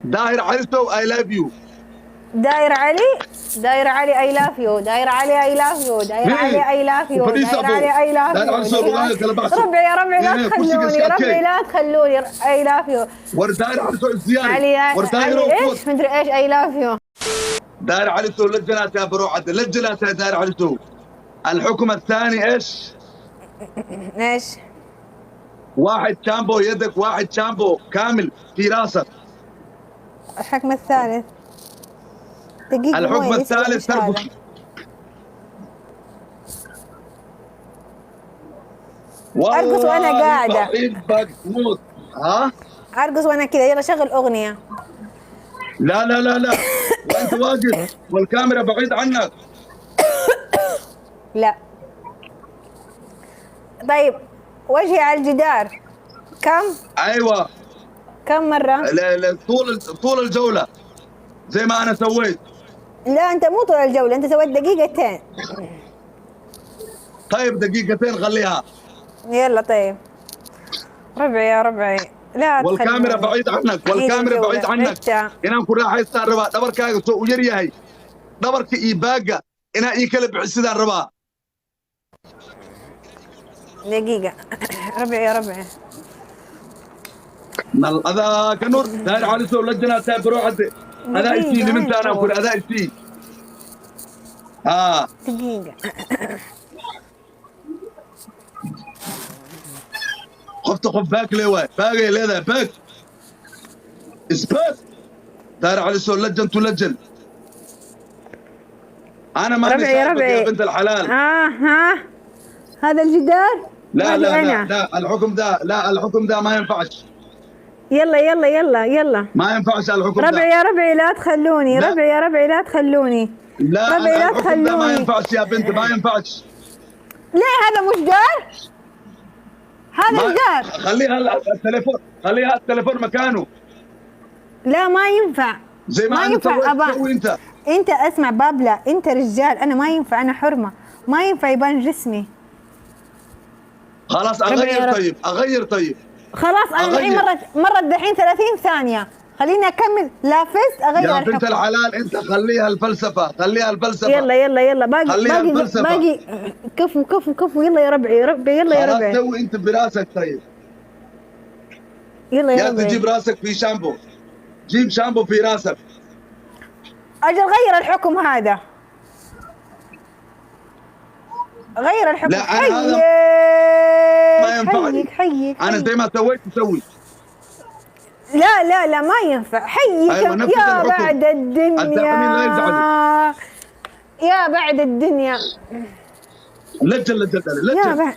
داير علي سو اي لاف يو. داير علي اي لاف يو. داير علي اي لاف يو. داير علي اي لاف يو. داير علي اي لاف داير علي سو يو. ربعي يا ربعي لا تخلوني. ربعي لا تخلوني. اي لاف يو. وداير علي سو زياري. علي ايش مدري ايش اي لاف يو. داير علي سو للجنات يا بروعد للجنات يا داير علي سو. الحكم الثاني ايش؟ ايش؟ واحد شامبو يدك، واحد شامبو كامل في راسك. الحكم الثالث دقيقة. الحكم الثالث ترقص. ارقص وانا قاعدة. بحبك موت. ها؟ ارقص وانا كذا. يلا شغل اغنية. لا لا لا لا وانت واقف والكاميرا بعيد عنك. لا. طيب وجهي على الجدار كم؟ ايوه كم مرة؟ طول الجولة زي ما انا سويت. لا انت مو طول الجولة، انت سويت دقيقتين. طيب دقيقتين خليها. يلا طيب. ربعي يا ربعي لا والكاميرا بعيد عنك. والكاميرا بعيد عنك. انا كل راح يستار ربا دبركاga soo u yar yahay. dhabarka iyo baaga ina ii kala bixisidaan rabaa. دقيقة. ربعي يا ربعي. نال هذا كنور داير علي سو لجنا تابرو عد. هذا يسي لمن انا اقول هذا يسي. دقيقة. خفت خف باك ليه باقي ليه باك اثبات. داير علي سو لجن تو لجن. انا ما ربعي يا ربعي يا بنت الحلال. ها هذا الجدار. لا لا لا لا الحكم ده ما ينفعش. يلا يلا يلا يلا. ما ينفعش الحكم ده. ربعي يا ربعي لا تخلوني. ربعي يا ربعي لا تخلوني. لا ربعي لا الحكم ده ما تخلوني. ينفعش يا بنت ما ينفعش. ليه هذا مش دار؟ هذا الدار. خليها التليفون مكانه. لا ما ينفع. زي ما انت تسوي انت اسمع بابلا، انت رجال، انا ما ينفع، انا حرمة، ما ينفع يبان جسمي. خلاص اغير طيب. خلاص انا الحين مرت دحين 30 ثانية، خليني اكمل. لافست اغير يا بنت الحلال انت خليها الفلسفة. يلا يلا يلا باقي كفو يلا يا ربعي يلا يا ربعي. خلاص سوي انت براسك طيب. يلا يا ربعي. تجيب راسك في شامبو. جيب شامبو في راسك. اجل غير الحكم هذا. غير الحكم. لا انا ما ينفع. حيك انا زي ما سويت تسوي. لا ما ينفع. حيك أيوة يا بعد الدنيا. يا بعد الدنيا.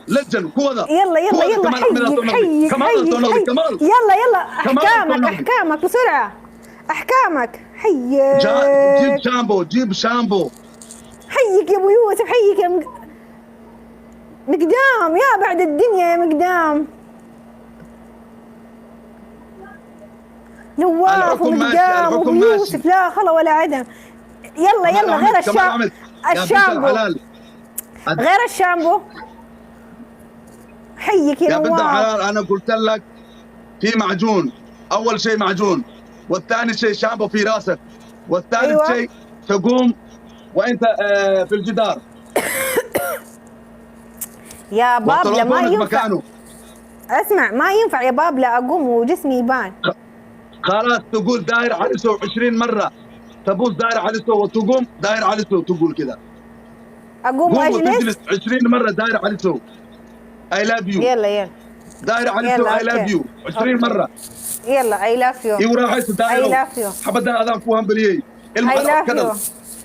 لجن كوذا. يلا حيك يلا احكامك بسرعة. احكامك حيك. جيب شامبو. حيك يا ابو يوسف. حيك يا مقدام. يا بعد الدنيا يا مقدام. نواف ومقدام وابو يوسف. لا خلا ولا عدم. يلا غير الشامبو. غير الشامبو. حيك يا بنت الحلال. انا قلت لك في معجون. اول شيء معجون، والثاني شيء شامبو في راسك، والثالث شيء تقوم وانت في الجدار. يا بابلا ما ينفع. اسمع ما ينفع يا بابلا اقوم وجسمي يبان. خلاص تقول داير علي سو 20 مرة. تبوس داير علي سو وتقوم داير علي سو. تقول كذا. اقوم واجلس 20 مرة داير علي سو اي لاف يو. يلا داير علي سو اي لاف يو 20 مرة. يلا اي لاف يو. ايوه راح داير اي لاف يو. حبدا اذان فوهم بليي. اي لاف يو.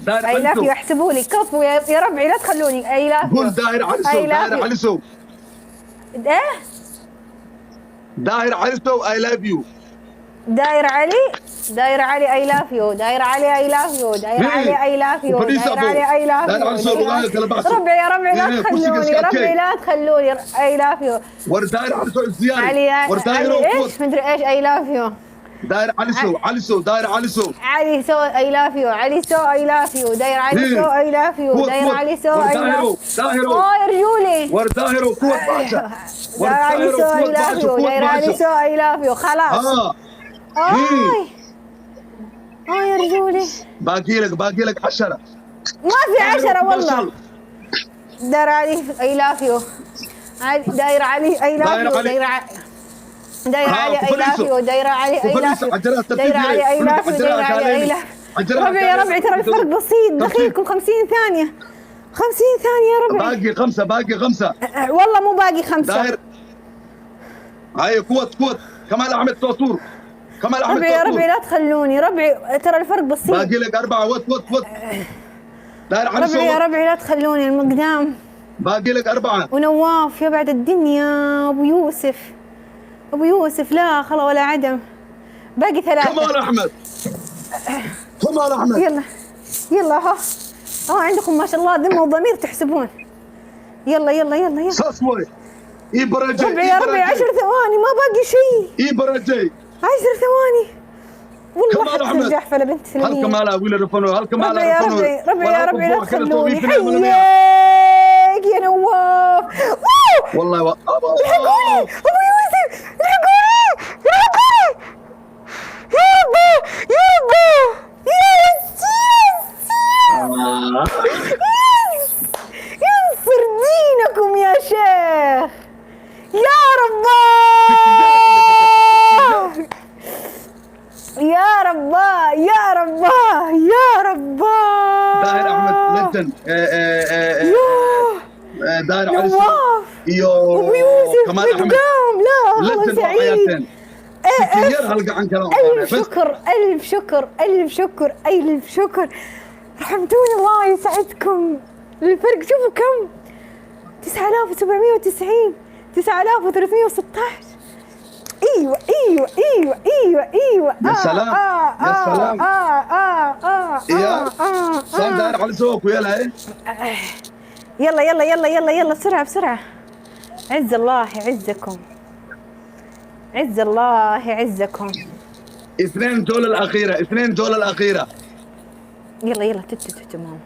اي لاف يو. احسبوا لي كفو يا ربعي لا تخلوني. اي لاف يو. قول داير علي سو. داير علي سو. ايه داير علي سو اي لاف يو. داير علي اي لاف يو. داير علي اي لاف يو. داير علي اي لاف يو. داير علي اي لاف يو. ربعي يا ربعي لا تخلوني. ربعي لا تخلوني. اي لاف يو. وداير علي سو الزياري. علي ايش مدري ايش اي لاف يو. داير علي سو داير علي سو اي لاف يو. علي سو اي لاف يو. داير علي سو اي لاف يو. داير علي سو اي لاف يو. يا رجولي. ورداهرو قوة باشا. داير علي سو اي لاف يو. داير علي سو اي لاف يو. خلاص. رجولي باقي لك 10. ما في 10 والله. داير علي اي لاف يو. داير علي اي لاف يو. داير علي اي لاف يو. داير علي اي لاف يو. داير علي اي لاف يو. داير علي اي لاف يو. ربعي يا ربعي ترى الفرق بسيط، دخيلكم 50 ثانية. 50 ثانية يا ربعي. باقي 5 والله مو باقي 5. داير هاي قوة كمال احمد توتور. كمال احمد ربعي يا ربعي لا تخلوني، ربعي ترى الفرق بسيط. باقي لك 4. وط داير علي ربعي يا ربعي لا تخلوني المقدام. باقي لك 4. ونواف يا بعد الدنيا. ابو يوسف لا خلا ولا عدم. باقي 3. كمال احمد يلا ها عندكم ما شاء الله ذمه وضمير تحسبون. يلا صصوي إبرجي. ربعي يا ربعي 10 ثواني ما باقي شيء. إبرجي 10 ثواني والله حتى جحفله بنت سلميه. هل كمال ولا رفنو؟ ربعي يا ربعي لا تخلوني. حيك يا نواف. والله الحقوني ابو يوسف، الحقوني يا ربي ينصر دينكم يا شيخ يا رباه. داير احمد لجن. داير علي نواف ابو يوسف قدام. لا والله سعيد. ألف شكر رحمتوني الله يسعدكم. الفرق شوفوا كم، 9790 9316. ايوه يا سلام صار داير على ذوق ويلا. يلا بسرعة. عز الله يعزكم. 2 جولة الأخيرة. يلا تمام.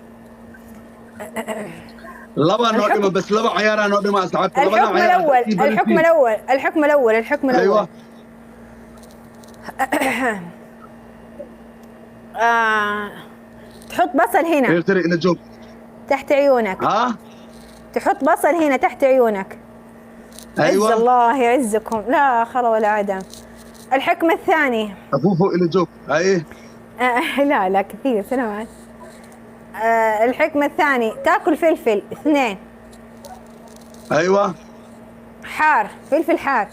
لبا نودي بس لبا عيارة نودي ما أصحابك. الحكم الأول. أيوة. تحط بصل هنا تحت عيونك. تحط بصل هنا تحت عيونك. أيوة. عز الله يعزكم. لا خلا ولا عدم. الحكم الثاني أفوفو إلى جوك. أيه. لا كثير سنوات. الحكم الثاني تاكل فلفل 2. أيوة. حار، فلفل حار.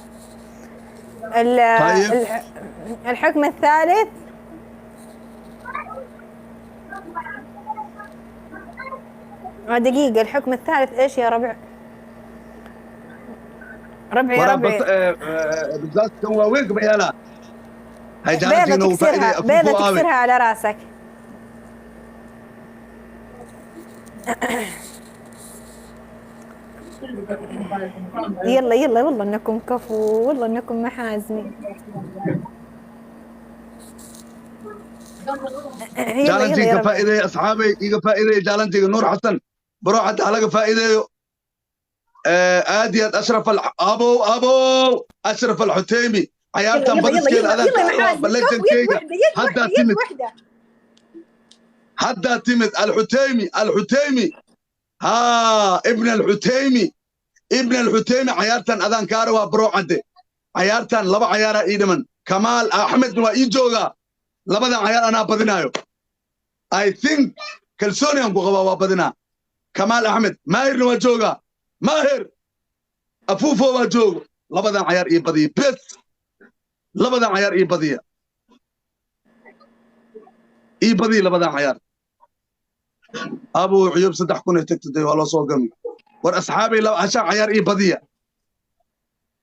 طيب. الحكم الثالث دقيقة. الحكم الثالث ايش يا ربع؟ يا ربعي بالذات هو ويق بيالا. بيضة تكسرها على راسك. يلا والله انكم كفو، والله انكم محازمين. جالنتي فائدة أصحابي يجا فائدة جالنتي نور حسن بروح حتى على فائدة. آدية أبو أشرف الحتيمي عيالته بدسكيل هذا بلجن كيجا حتى تمت الحتيمي ابن الحتيمي عيالتن أذان كاروا برو عدي عيالتن لبا عيارة إيدمن كمال أحمد وإيجوغا لبا عيال أنا بدنايو I think كالسوني أنكو غوا بدنا كمال أحمد ماهر وجوغا ماهر أفوفو وجوغ لبا عيار إيبادي بس لبا عيار إيبادي لبا عيار أبو عيوب صدح كونه تكتدي والله صوقم ور أصحابي لو عشان عيار إيبادية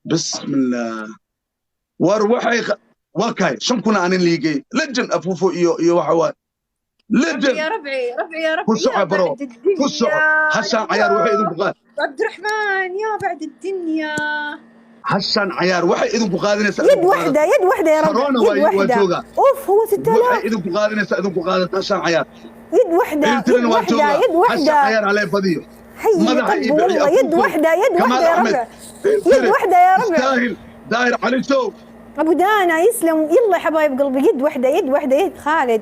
بسم الله ور وحي وكاي شم كنا أنا اللي جاي لجن أفوفو إيو وحوات لجن يا ربعي فسع برو فسع حسن عيار وحي إذن بغاد عبد الرحمن يا بعد الدنيا حسن عيار وحي إذن بغادنا يد واحدة يا ربعي يد واحدة اوف هو 6000 وحي إذن بغادنا حسن عيار يد واحدة حسن عيار عليه فضيو والله يد واحدة يا ربع يد واحدة يا ربع يستاهل داير علي سو ابو دانا يسلم. يلا يا حبايب قلبي، يد واحده يد واحده يد خالد.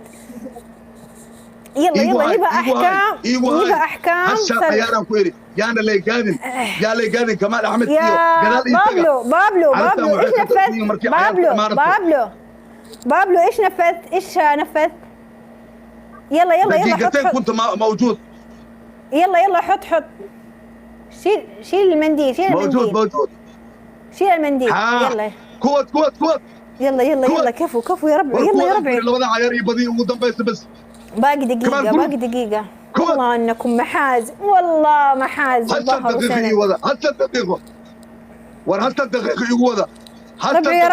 يلا يلا نبى احكام، نبى احكام. هسه عيارة كويري يانا اللي قادن يا اللي قادن كمال احمد يا بابلو ايش نفذت؟ بابلو ايش نفذت؟ ايش نفذت؟ يلا يلا يلا دقيقتين كنت موجود. يلا حط شيل المنديل، شيل المنديل. موجود شيل المنديل. يلا كوت يلا كفو يا ربعي. يلا يا ربعي. والله عياري بدي ودم بس باقي دقيقة. والله انكم محاز، والله محاز. هل دقيقة ولا هل دقيقة ولا ربعي يا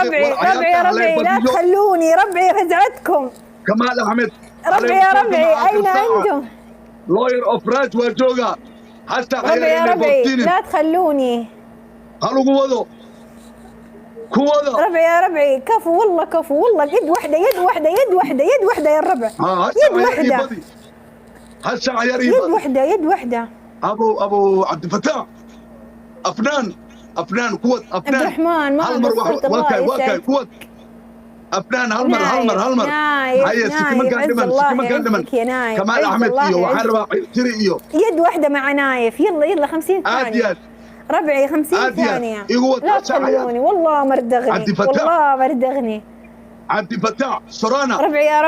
ربعي لا تخلوني. ربعي رجعتكم. كمال احمد ربعي يا ربعي اين انتم؟ لوير اوف راج وجوجا حتى ربعي يا ربعي لا تخلوني. هلو كوضو ربعي يا ربعي كفو والله. يد واحدة يا الربع. يد واحدة. هسه عياري يد واحدة. ابو عبد الفتاح افنان قوة افنان. عبد الرحمن ما قصرت. الله يسعدك. قوة افنان هلمر نايف كمال احمد وحربة تريو. يد واحدة مع نايف. يلا 50 ثانية ربعي. 50 ثانية. لا تخلوني والله مردغني. عبد الفتاح سرانا. ربعي يا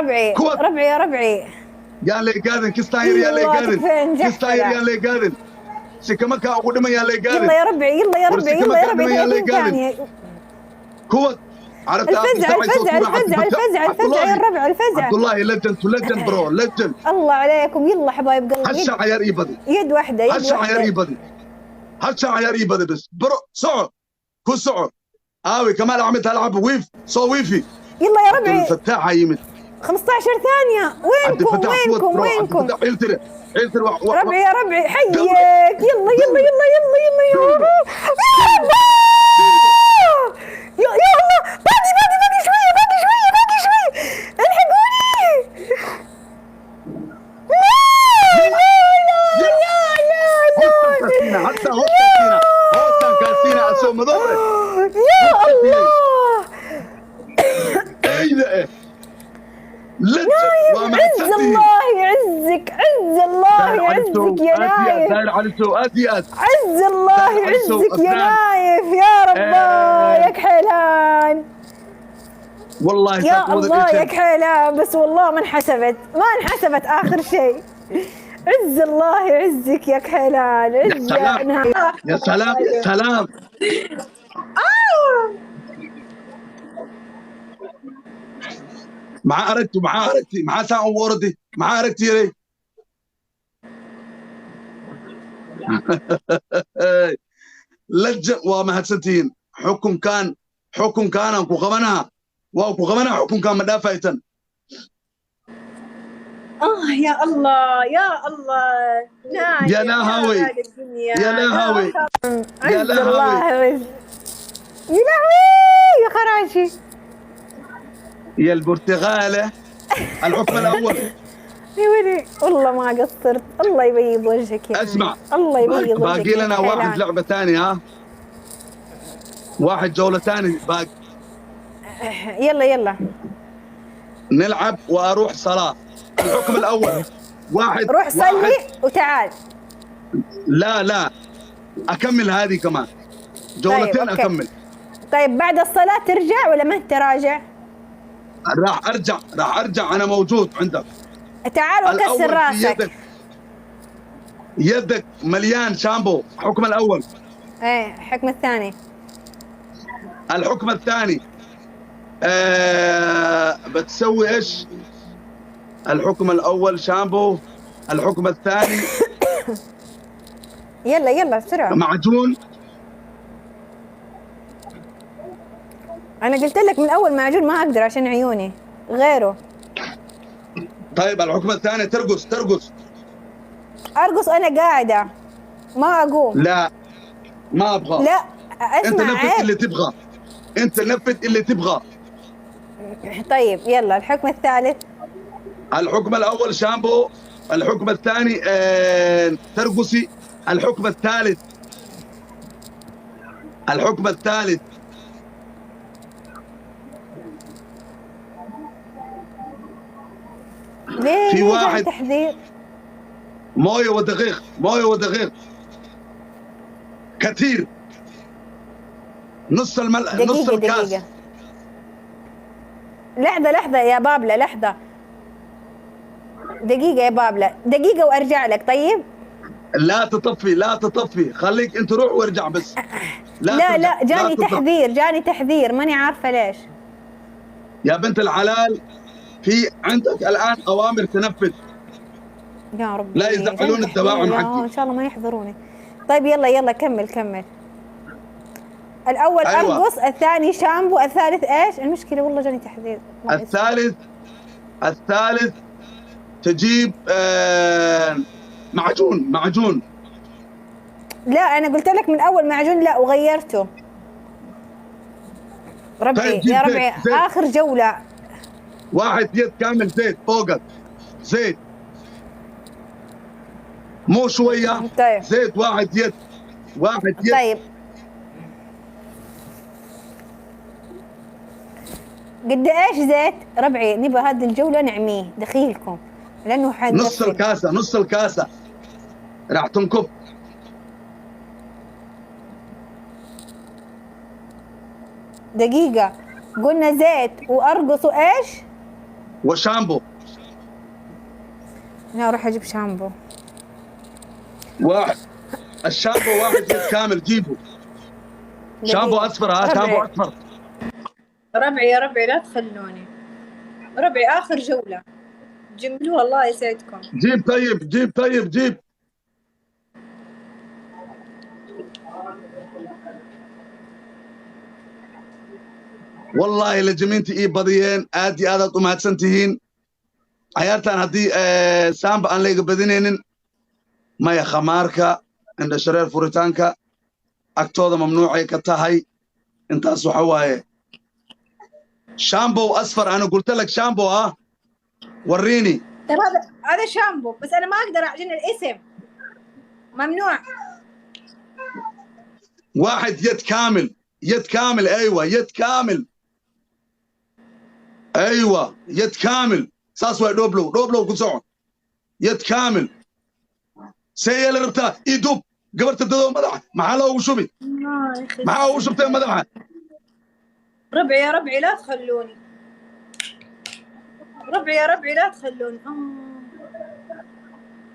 ربعي يا اللي قادن كستاير يا اللي قادن سكمك اقدم يا اللي قادن. يلا يا ربعي 30 ثانية. كوت عرفت الفزع يا الربع. الفزع عبد الله ليجند برو ليجند. الله عليكم. يلا حبايب قلبي. هسه عيار يبدي. يد واحدة. هسه عيار يبدي بس برو صعد كل صعد اوي كمال احمد هلعب ويفي. يلا يا ربعي. الفتاح هيمت 15 ثانية. وينكم؟ ربعي يا ربعي حيك. يلا يا الله. باقي شوية. الحقوني. لا حتى كاسينا اسوم مضوره. يا الله. ايه عز الله يعزك يا نايف. داير على سوءاتيات. عز الله يعزك يا نايف. يا ربا يا كحيلان. والله يا الله يا كحيلان. بس والله ما انحسبت اخر شيء. عز الله يعزك يا كحيلان. يا سلام. مع ساعة وردي مع أركتي لي. لجأ ومهتسنتين حكم كان أنكو غمنها حكم كان مدافعتن. يا الله يا لهوي يا لهوي يا خراشي يا البرتغالة. الحكم الأول. يا ولي والله ما قصرت. الله يبيض وجهك يا اسمع الله يبيض وجهك. باقي لنا واحد لعبة ثانية. واحد جولة ثانية باقي. يلا نلعب وأروح صلاة. الحكم الأول واحد. روح صلي وتعال. لا أكمل هذه كمان جولتين. طيب أكمل. طيب بعد الصلاة ترجع ولا ما تراجع؟ راح ارجع انا موجود عندك. تعال وكسر راسك. يدك مليان شامبو. الحكم الاول. ايه الحكم الثاني. الحكم الثاني بتسوي ايش؟ الحكم الاول شامبو. الحكم الثاني يلا بسرعة. معجون. أنا قلت لك من أول معجون ما أقدر عشان عيوني غيره. طيب الحكم الثاني ترقص. أرقص أنا قاعدة ما أقوم. لا ما أبغى. لا أنت نفذ اللي تبغى. طيب يلا الحكم الثالث. الحكم الأول شامبو. الحكم الثاني ترقصي. الحكم الثالث ليه في واحد تحذير؟ مويه ودقيق، مويه ودقيق كثير، نص نص الكاس. دقيقة لحظة يا بابلة، لحظة، دقيقة يا بابلة، دقيقة وارجع لك. طيب لا تطفي، لا تطفي، خليك انت روح وارجع بس. لا جاني تحذير، جاني تحذير، ماني عارفة ليش. يا بنت الحلال، في عندك الان اوامر تنفذ. يا رب لا يزعلون الدواعم حقي. ان شاء الله ما يحضروني. طيب يلا كمل. الاول أيوة. ارقص، الثاني شامبو، الثالث ايش؟ المشكلة والله جاني تحذير. الثالث تجيب معجون. لا انا قلت لك من اول معجون، لا وغيرته. ربعي يا ربعي زيت. اخر جولة. 1 يد كامل زيت فوقك، زيت مو شوية. طيب. زيت 1 يد. طيب قد ايش زيت؟ ربعي نبغى هذه الجولة نعميه دخيلكم لانه نص الكاسة راح تنكب. دقيقة، قلنا زيت وارقص وايش؟ وشامبو. انا اروح اجيب شامبو. الشامبو 1 يد كامل جيبه. شامبو اصفر، شامبو اصفر. ربعي يا ربعي لا تخلوني. ربعي اخر جولة جملوها الله يسعدكم. جيب. والله لجمينتي اي بديين ادي ادad u mahadsantihiin. ciyaartan haddii saamba aan layga badinaynin maya khamaarka indha shareer furitaanka agtooda mamnuucay ka tahay. intaas waxa waaye شامبو اصفر. انا قلت لك شامبو. وريني. طيب هذا شامبو، بس انا ما اقدر اعجن الاسم، ممنوع. 1 يد كامل. ايوه يد كامل. ساس واي دوبلو كسو يد كامل. سيل ربطه يدوب قبرت الدو مدح محله وشبي معاه وشبته مدحه. ربعي يا ربعي لا تخلوني. ربعي يا ربعي لا تخلوني.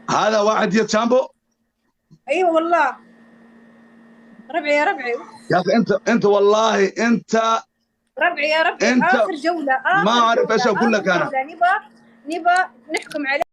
هذا 1 يد شامبو. ايوه والله. ربعي يا ربعي يا اخي انت والله انت. ربعي يا ربعي اخر جولة. ما اعرف ايش اقول لك. انا نبى نحكم عليه.